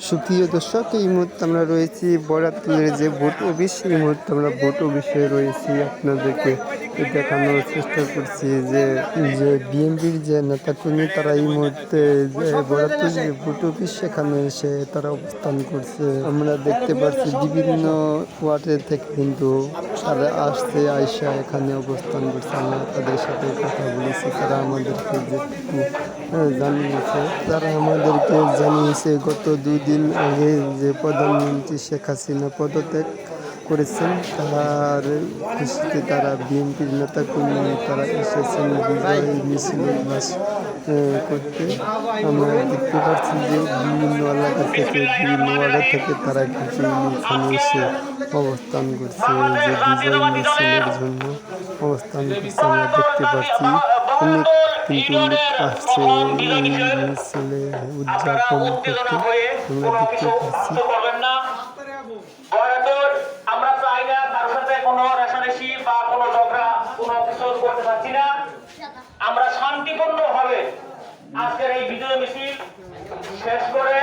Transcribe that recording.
সুপ্রিয় দর্শক, এই মুহূর্তে আমরা রয়েছি বরাতলের যে ভোট অফিস। এই মুহূর্তে আমরা ভোট অফিসে রয়েছি, আপনাদেরকে দেখানোর চেষ্টা করছি যে বিএনপির যে নেতাকর্মী তারা এই মুহূর্তে যে বরাতল যে ভোট অফিস সেখানে এসে তারা অবস্থান করছে। আমরা দেখতে পাচ্ছি বিভিন্ন ওয়ার্ডের থেকে কিন্তু তারা আসছে, আয়সা এখানে অবস্থান করছে। আমরা তাদের সাথে কথা বলেছি, তারা আমাদেরকে যেটুকু জানিয়েছে গত 2 দিন আগে যে প্রধানমন্ত্রী শেখ হাসিনা পদত্যাগ করেছেন, তার খুশিতে তারা বিএনপির নেতাকর্মী তারা এসেছেন বিজয় মিছিল করতে। আমরা দেখতে পাচ্ছি যে বিভিন্ন এলাকা থেকে বিভিন্ন ওয়ার্ড থেকে তারা কিন্তু এখানে এসে অবস্থান করছে, যে বিজয় মিছিলের জন্য অবস্থান করছে। আমরা দেখতে পাচ্ছি অনেক কিন্তু লোক আসছে এই মিছিলে উদযাপন করতে, আমরা দেখতে পাচ্ছি। আমরা চাই না তার সাথে কোনো রেশারেশি বা কোনো ঝগড়া কোনো কিছু করতে চাচ্ছি না। আমরা শান্তিপূর্ণ ভাবে আজকের এই বিজয় মিছিল শেষ করে